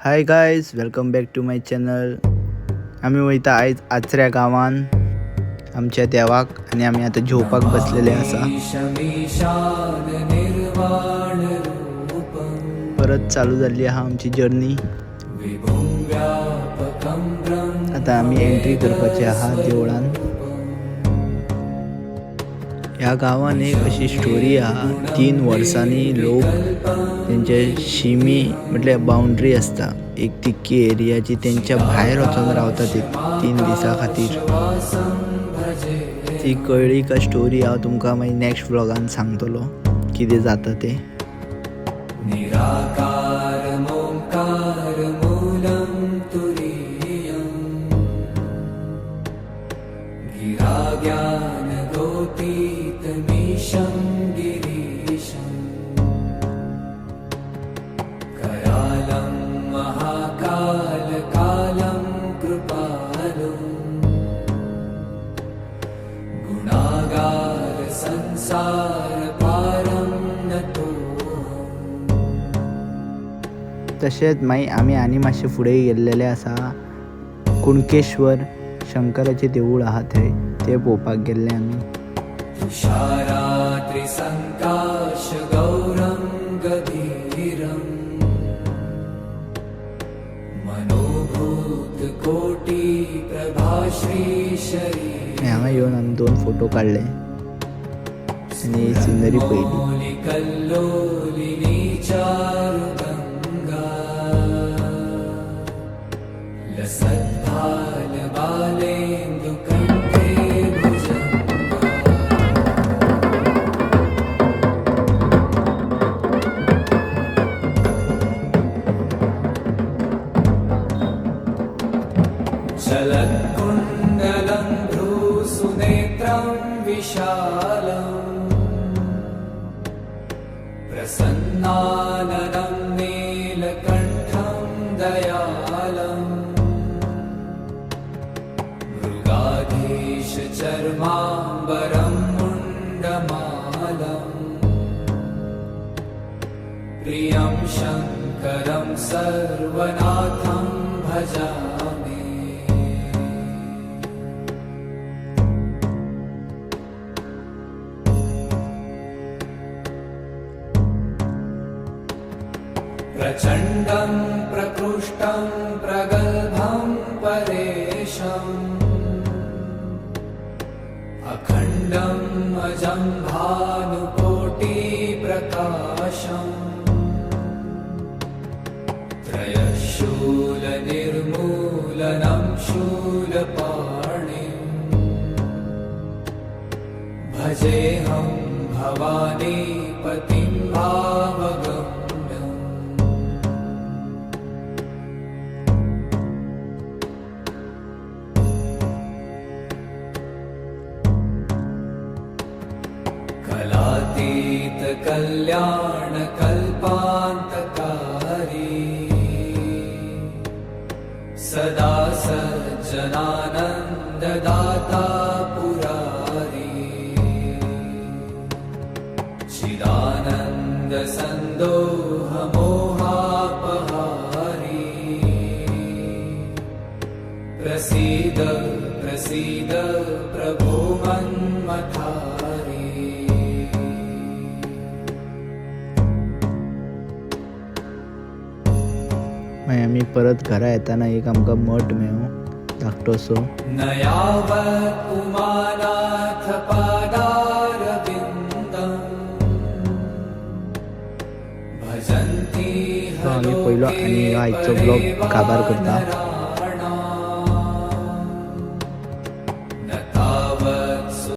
Hi guys, welcome back to my channel. आम्ही वयता आयज आचऱ्या गावान आमच्या देवाक आणि आम्ही आता झोपाक बसलेले असा. परत चालू झाली हा आमची जर्नी. आता आम्ही एंट्री करपाचे आहा देवळान. ह्या गावान एक अशी स्टोरी हा, 3 वर्सांनी लोक त्यांचे शिमी म्हटल्यार बाउंड्री असता एक तिक्की एरियाची, त्यांच्या भायर वचून रावतात एक 3 दिसा खातीर. ती कळली का स्टोरी हांव तुमकां मागीर नेक्स्ट व्लॉगान सांगतलो कितें जाता ते. तशेंच मागीर आमी आनी मातशे फुडें गेल्लेले आसा. कुणकेश्वर शंकराचें देवूळ आहा थंय, तें पळोवपाक गेल्ले आमी. हांगा येवन आमी 2 फोटो काडले आनी सिनरी पयली. चलत्कुण्डलं भ्रूसुनेत्रं विशालम् प्रसन्नाननं नीलकण्ठं दयालम् मृगाधीशचर्माम्बरं मुण्डमालम् प्रियं शङ्करं सर्वनाथं भजामि. प्रचण्डं प्रकृष्टं प्रगल्भं परेशम् अखण्डम् अजं भानुकोटिप्रकाशम् त्रयशूलनिर्मूलनं शूलपाणिम् भजेऽहं भवानीपतिं भावगम्. कलातीत कल्याण कल्पान्तकारी सदा सज्जनानन्ददाता पुरारी चिदानन्द सन्दोह मोहापहारी प्रसीद प्रसीद प्रभो मन्मथारी. मागीर आमी परत घरा येताना एक आमकां मठ मेळ्ळो धाकटोसो. नयावत् उमानाथ पादारविन्दं भजन्ति आमी पयलो आनी आयचो ब्लॉग काबार करता.